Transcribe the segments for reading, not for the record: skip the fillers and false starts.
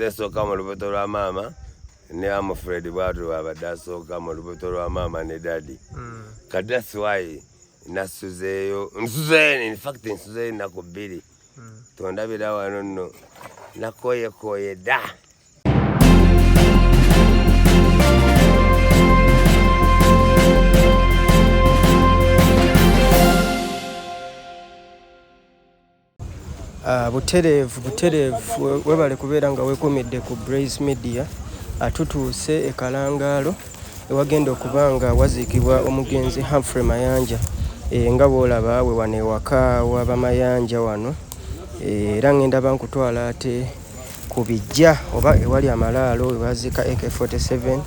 nze sooka mu lubuto lwa maama ne Humphrey bwatu abadde asooka mu lubuto lwa maama ne daddy. Kati that's why nasuzeeyo nsuzeeyo ennaku 2 tondabira wano nno nakoyekoye dda. Butereevu webale kubeera nga weekumidde ku Blaze Media. Tutuuse e Kalangaalo ewagenda okuba nga waziikibwa omugenzi Humphrey Mayanja. Nga bw'olaba we wano ewaka waba Mayanja wano. Era ngenda bankutwala ate ku bijja oba ewali amalaalo we baziika AK47,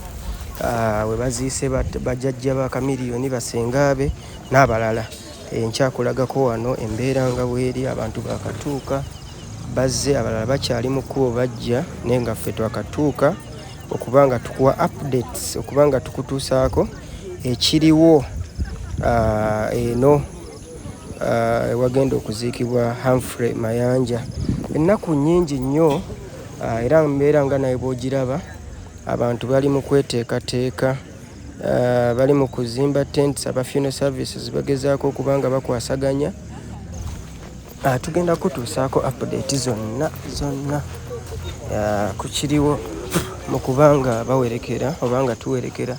we baziise bajjajja ba Kamiliyoni basengaabe n'abalala. Nkyakulagako wano embeera nga bweri, abantu bakatuuka bazze, abalala bakyali mu kkubo bajja, naye nga ffe twakatuuka okuba nga tukuwa updates, okuba nga tukutuusaako ekiriwo eno ewagenda okuziikibwa Humphrey Mayanja. Ennaku nnyingi nnyo, era mbeera nga naye bw'ogiraba, abantu bali mu kweteekateeka, bali mu kuzimba tents, aba funeral services bagezaako okuba nga bakwasaganya. Tugenda kutuusaako update zonna ku kiriwo mu kuba nga bawerekera oba nga tuwerekera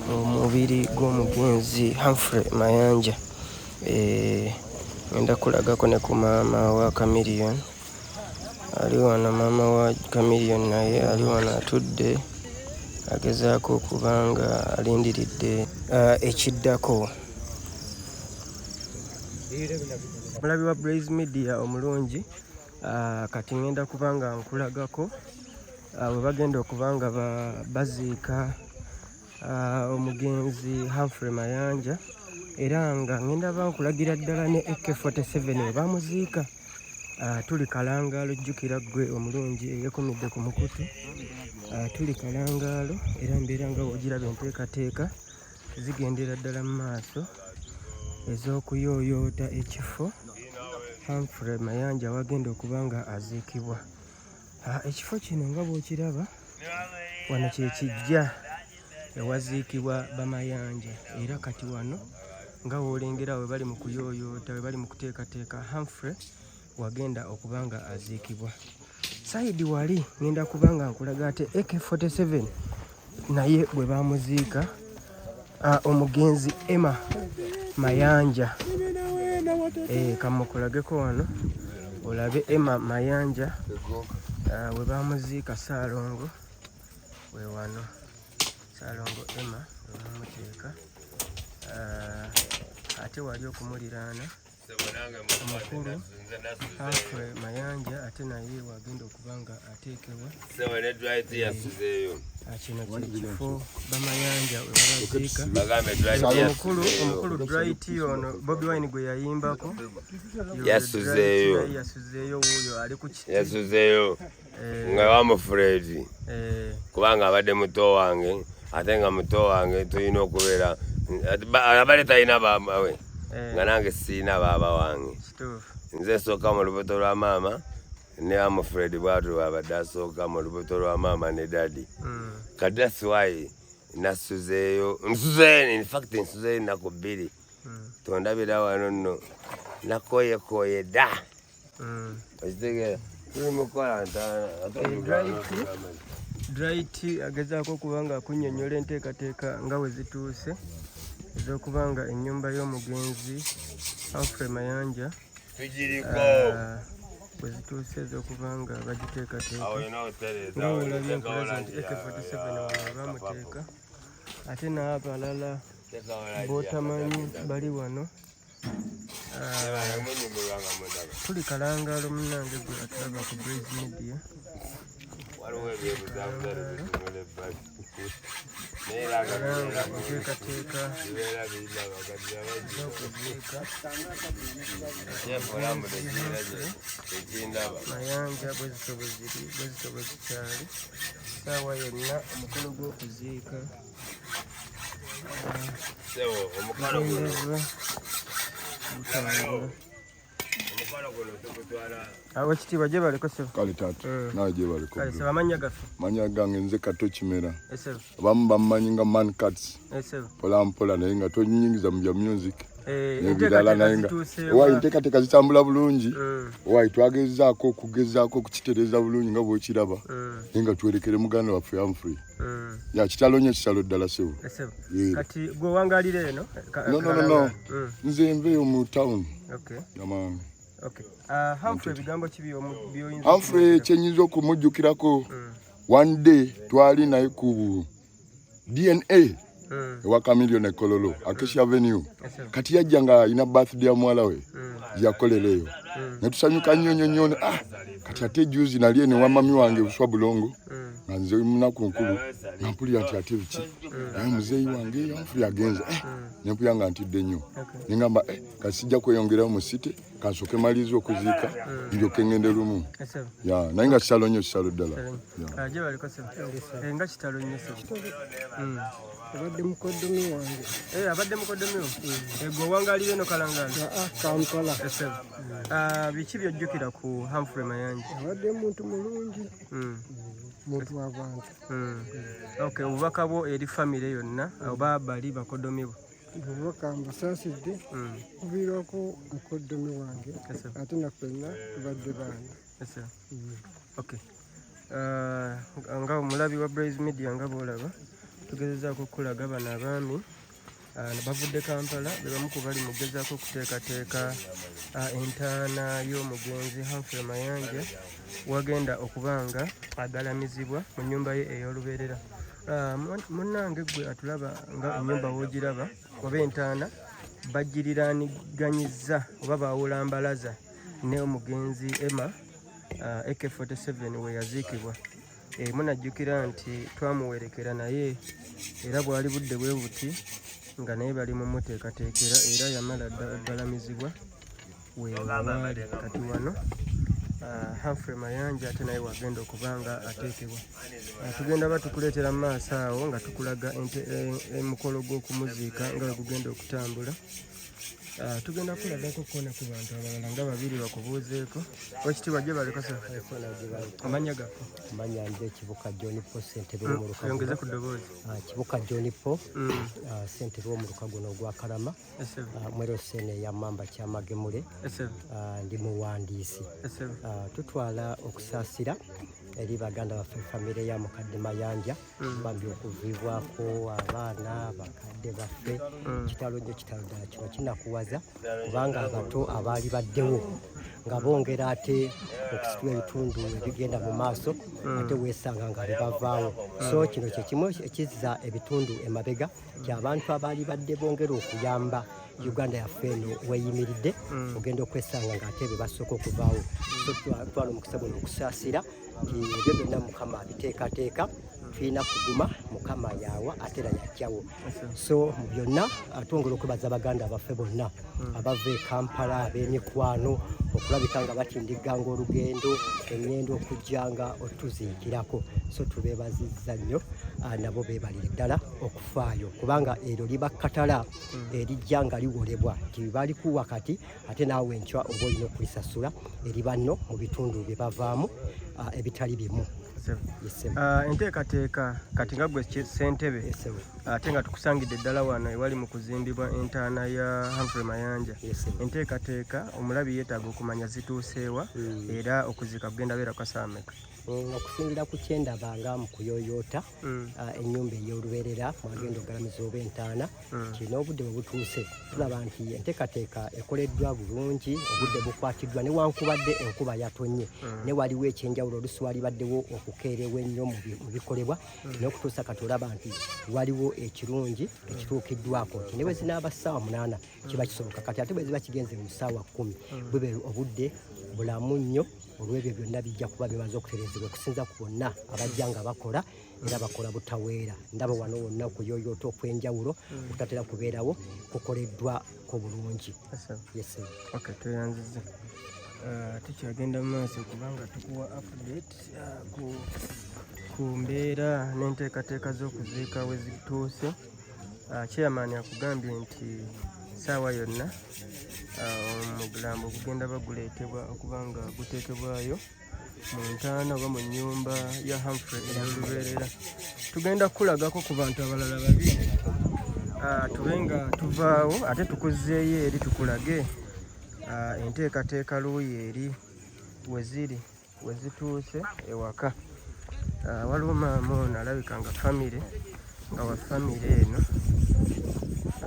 omubiri gw'omugenzi Humphrey Mayanja. Ngenda kulagako ne ku maama wa Kamiliyoni. Ali wano maama wa Kamiliyoni naye ali wano atudde agezaako okuba nga alindiridde ekiddako. Mulabi wa Blaze Media omulungi, kati ngenda kuba nga nkulagako we bagenda okuba nga baziika omugenzi Humphrey Mayanja, era nga ngenda bankulagira ddala ne AK47 we bamuziika. Tuli Kalangaalo, jjukira ggwe omulungi eyeekumidde ku mukutu. Tuli Kalangaalo era mbeera nga wogiraba enteekateeka zigendera ddala mu maaso ez'okuyooyoota ekifo Humphrey Mayanja wagenda okuba nga aziikibwa. Ekifo kino nga bw'okiraba wano kye kijja ewaziikibwa Bamayanja, era kati wano nga woolengera we bali mu kuyooyoota, we bali mu kuteekateeka Humphrey wagenda okuba nga aziikibwa. Saidi wali ngenda kuba nga nkulaga ate AK47 naye bwe bamuziika omugenzi Emma Mayanja. Kamukulageko wano olabe Emma Mayanja we bamuziika Ssaalongo we wano. Ssaalongo Emma we bamuteeka. Ate wali okumuliraana omukulu Humphrey Mayanja ate naye wagenda okuba nga ateekebwa. Kino kyekifo Bamayanja we babaziika. Omukulu Dwight ono Bobi Wine gwe yayimbako yasuzeeyo wuuyo ali ku kiti. Yasuzeeyo nga Humphrey kubanga abadde muto wange, ate nga muto wange tulina okubeera abale talina baaba we nga nange siina baaba wange. Nze sooka mu lubuto lwa maama ne Humphrey bwatu abadde asooka mu lubuto lwa maama ne daddy. Kati that's why nasuzeeyo nsuzeeyo ennaku 2 tondabira wano nno nakoyekoye dda. Okitegeera tuli mukola ntaana. Dwight agezaako okuba nga akunnyonnyola enteekateeka nga we zituuse ez'okuba nga ennyumba y'omugenzi Humphrey Mayanja bwe zituuse ez'okuba nga bagiteekateeka. Nga olabye enkulaza nti AK47 wano bamuteeka, ate n'abalala b'otamanyi bali wano. Tuli Kalangaalo munnange gwe atulaba ku Blaze Media. Enteekateeka z'okuziika Mayanja bwe zitobe zikyali ssaawa yonna omukolo gw'okuziika gutandula. Awekitiibwa gye baleko ssebo. Kale taata nawe gye baleko. Kale ssebo amannya gaffe. Mannya gange nze Kato Kimera. Ssebo. Abamu bammanyi nga Man Cuts. Ssebo. Mpola mpola naye nga tonyingiza mu bya music. Enteekateeka zituuse. Owaye enteekateeka zitambula bulungi. Owaye twagezaako okugezzaako okukitereeza bulungi nga bw'okiraba. Naye nga twerekere muganda waffe Humphrey. Ya kitalo nnyo kitalo ddala ssebo. Kati gwe wangaalira eno? No. Nze nveeyo mu town. Okay. Yamange. Okay. Humphrey ebigambo ki by'oyinza? Humphrey kyenyinza okumujjukirako. One day twali naye ku DNA. Ewa Chameleon Kololo, Acacia Avenue. Kati yajja nga alina birthday ya muwala we. Yakolera eyo. Ne tusanyuka nnyo. Kati ate juzi nali ene wa mami wange Buswa Bulongo. Nga nze munaku nkulu. Nga mpulira nti ate biki. Naye muzeeyi wange Humphrey agenze. Ne mpulira nga ntidde nnyo. Ne ngamba kati sijja kweyongerayo mu site. Kansooke maliriza okuziika. Ndyoke ngende lumu. Naye nga kitalo nnyo kitalo ddala. Gye baliko ssebo. Nga kitalo nnyo ssebo. Abadde mukoddomi wange. Abadde mukoddomi wo? Gwe wangaalira eno Kalangaalo? Kampala. Biki by'ojjukira ku Humphrey Mayanja? Abadde muntu mulungi. Muntu w'abantu. Okay, obubaka bwo eri famire yonna oba bali bakoddomi bo? Obubaka mbusaasidde kuviirako mukoddomi wange ate naffenna tubadde baana. Okay. Nga omulabi wa Blaze Media nga bw'olaba tugezezaako okulaga bano abaami bavudde Kampala be bamu ku bali mugezaako okuteekateeka entaana y'omugenzi Humphrey Mayanja wagenda okuba nga agalamizibwa mu nnyumba ye ey'olubeerera. Munnange gwe atulaba nga ennyumba w'ogiraba oba entaana bagiriraaniganyizza oba baawulambalaza ne omugenzi Emma AK-47 we yaziikibwa. Munajjukira nti twamuwerekera naye era bwali budde bwe buti nga naye bali mu muteekateekera era yamala galamizibwa wewaali kati wano Humphrey Mayanja ate naye wagenda okuba nga ateekebwa. Tugenda batukuleetera mu maaso awo nga tukulaga emukolo gw'okumuziika nga bwe gugenda okutambula. Tugenda kulagako kona ku bantu abalala nga babiri bakubuuzeeko. Ekitiibwa gye baliko amannya gaffe? Amanya nze Kibuka John Po ssentebe w'omu Lukago. Yongeze ku ddoboozi. Kibuka John Po ssentebe w'omu Lukago n'ogwa Kalama. Mwerosene ya Mamba Kyamagemule. Ndi muwandiisi. Tutwala okusaasira eri baganda baffe famire ya mukadde Mayanja bambi okuviibwako abaana bakadde baffe kitalo nnyo kitalo ddala kino kinakuwaza kubanga abato abaali baddewo nga bongera ate okusitula ebitundu ebigenda mu maaso ate weesanga nga bebavaawo. So kino kyekimu ekizza ebitundu emabega ky'abantu abaali badde bongera okuyamba Uganda yaffe eno weyimiridde ogenda okwesanga nga ate be basooka okuvaawo. So twala omukisa guno okusaasira ebyo byonna Mukama abiteekateeka tulina kuguma Mukama yaawa ate era yajjawo. So mu byonna twongera okwebaza baganda baffe bonna abava e Kampala ab'emikwano okulabika nga batindiganga olugendo ennyendo okujjanga otuziikirako. So tubeebazizza nnyo nabo beebalire ddala okufaayo kubanga eryo liba katala erijja nga liwolebwa nti balikuwa kati ate naawe enkya oba olina okulisasula eriba nno mu bitundu bye bavaamu ebitali bimu. Enteekateeka kati nga gwe ssentebe ate nga tukusangidde ddala wano ewali mu kuzimbibwa entaana ya Humphrey Mayanja. Enteekateeka omulabi yeetaaga okumanya zituuseewa era okuziika kugenda beera kasaameka. Okusingira ku kyendabanga mu kuyooyoota ennyumba ey'olubeerera mwagenda ogalamiza oba entaana kirina obudde bwe butuuse tulaba nti enteekateeka ekoleddwa bulungi obudde bukwatiddwa newankubadde enkuba yatonye ne waliwo ekyenjawulo oluusi walibaddewo okukeerewa ennyo mu bikolebwa n'okutuusa kati olaba nti waliwo ekirungi ekituukiddwako nti ne bwe zinaaba ssaawa 8 kiba kisoboka kati ate bwe ziba kigenze mu ssaawa 10 bwe obudde bulamu nnyo olw'ebyo byonna bijja kuba bimaze okutereezebwa okusinza ku bonna abajja nga bakola era bakola butaweera. Ndaba wano wonna okuyooyoota okw'enjawulo okutatera kubeerawo kukoleddwako bulungi. Tweyanziza tukyagenda mu maaso kubanga tukuwa update ku mbeera n'enteekateeka z'okuziika we zituuse. Chairman akugambye nti saawa yonna omulambo gugenda baguleetebwa okuba nga guteekebwayo mu ntaana oba mu nnyumba ya Humphrey ey'olubeerera. Tugenda kukulagako ku bantu abalala babiri tube nga tuvaawo ate tukuzzeeyo eri tukulage enteekateeka luuyi eri we zituuse ewaka. Waliwo maama ono alabika nga famire eno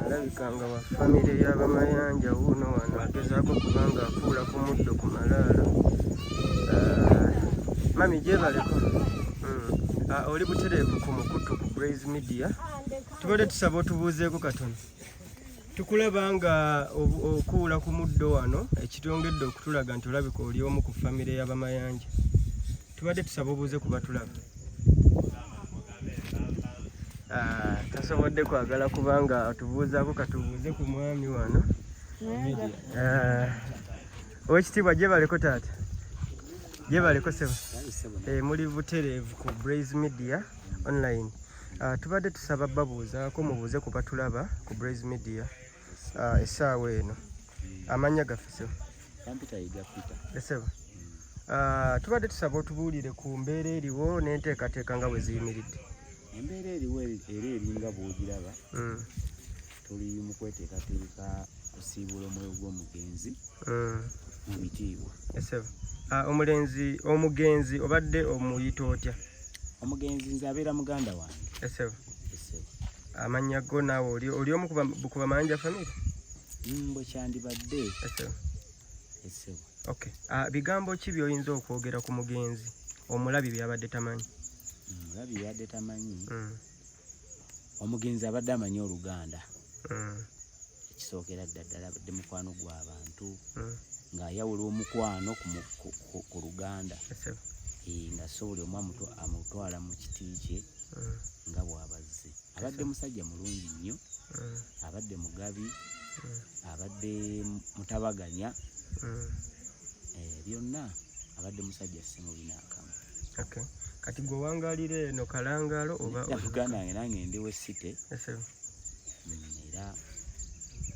alabika nga wa famire y'abamayanja wuuno wano agezaako kubanga akuula ku muddo ku malaala. Mami gyebaleko oli butereevu ku mukutu ku Blaze Media. Tubadde tusaba otubuuzeeko katono. Tukulaba nga okuula ku muddo wano ekitongedde okutulaga nti olabika oli omu ku famire y'abamayanja. Tubadde tusaba obuuze kuba tulaba. Tasobodde kwagala kubanga atubuuzaako katubuuze ku mwami wano. Owekitiibwa gyebaleko taata. Gyebaleko sebo. Muli butereevu ku Blaze Media online. Tubadde tusaba babuuzaako mubuuze kuba tulaba ku Blaze Media essaawa eno. Amannya gaffe sebo. Sebo. Tubadde tusaba otubuulire ku mbeera eriwo n'enteekateeka nga bwe ziyimiridde. Embeera eriwo era eringa bw'ogiraba. Tuli mu kweteekateeka kusiibula omwoyo gw'omugenzi mu bitiibwa. Omugenzi obadde omuyita otya? Omugenzi nze abeera muganda wange. Amannya go naawe oli omu ku bamayanja famire? Bwe kyandibadde. Bigambo ki by'oyinza okwogera ku mugenzi omulabi byabadde tamanyi? Omulabi byabadde tamanyi. Omugenzi abadde amanyi Oluganda. Ekisookera ddala abadde mukwano gw'abantu ng'ayawula omukwano ku Luganda. Nga sobola omu amutwala mu kiti kye nga bw'abazze. Abadde musajja mulungi nnyo, abadde mugabi, abadde mutabaganya, byonna abadde musajja simubi n'akamu. Kati gwe wangaalira eno Kalangaalo oba Uganda nange ndi Wesite era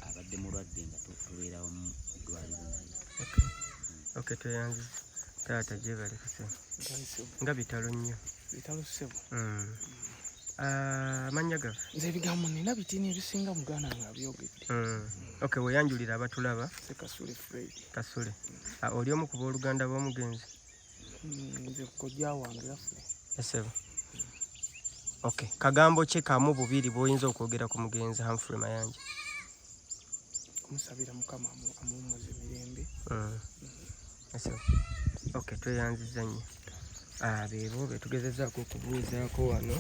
abadde mulwadde nga tubeerawo mu ddwaliro naye. Tweyanziza taata gyebaleko sebo. Nga bitalo nnyo. Bitalo sebo. Amannya gaffe? Nze ebigambo nina bitini ebisinga muganda nga byogedde. Weyanjulira abatulaba. Kasule Fred. Kasule. Oli omu ku booluganda b'omugenzi? Nze kojja wange yaffe. Sebo. Kagambo ki kamu bubiri bw'oyinza okwogera ku mugenzi Humphrey Mayanja? Kumusabira Mukama amuwummuze emirembe. Tweyanziza nnyo. Beebo betugezezaako okubuuzaako wano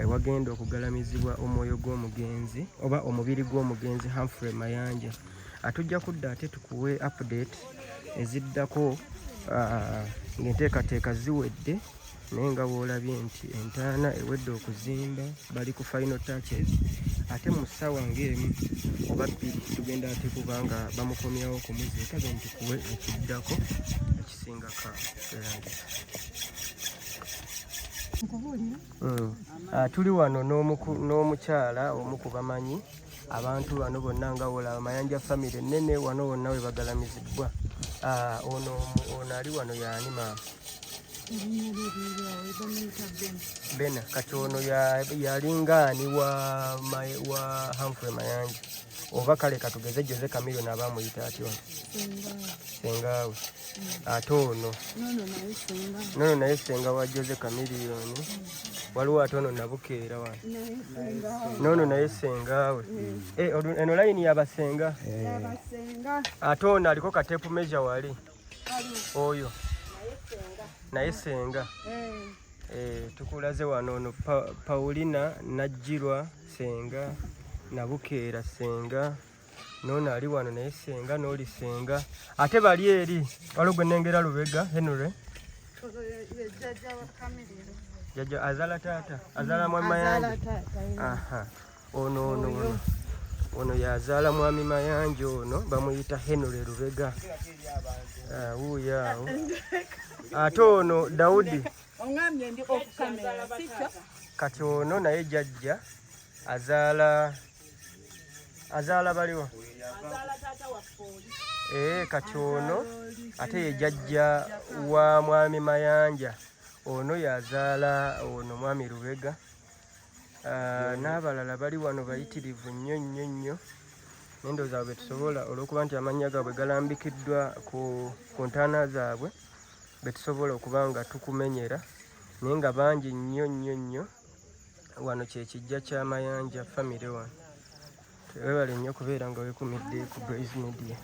ewagenda okugalamizibwa omwoyo gw'omugenzi oba omubiri gw'omugenzi Humphrey Mayanja. Tujja kudda ate tukuwe update eziddako ng'enteekateeka ziwedde naye nga bw'olabye nti entaana ewedde okuzimba bali ku final touches ate mu ssaawa ng'emu oba bbiri tugenda ate kubanga bamukomyawo ku Muziika be nti kuwe ekiddako ekisingako. Tuli wano n'omukyala omu ku bamanyi abantu bano bonna nga olaba Mayanja famire ennene wano wonna we bagalamizibbwa. Ono ali wano yaani maama? Bena. Kati ono yalingaani wa Humphrey Mayanja oba kale katugeze Jose Chameleone abamuyita atyo sengaawe. Ate ono nono naye senga wa Jose Chameleone. Waliwo ate ono nabukeera wano nono naye sengaawe. Eno layini yabasenga. Ate ono aliko kateepu measure wali oyo naye senga. Tukulaze wano ono Paulina Najjirwa senga, Nabukeera senga, nono ali wano naye senga n'oli senga. Ate bali eri waliwo gwe nnengera Lubega Henry jajja azala taata azala mwami Mayanja. Ono yazaala mwami Mayanja ono bamuyita Henry Lubega. Wuuyaawo. Ate ono Daudi kati ono naye jajja azaala azaala baliwo kati ono ate ye jjajja wa mwami Mayanja, ono yazaala ono mwami Lubega. N'abalala bali wano bayitirivu nnyo nnyo nnyo, n'endowooza bwe tusobola olw'okuba nti amannya gaabwe galambikiddwa ku ntaana zaabwe, be tusobola okuba nga tukumenyera, naye nga bangi nnyo nnyo nnyo. Wano kye kijja kya Mayanja famire wano. Weebale nnyo kubeera nga weekumidde ku Blaze Media.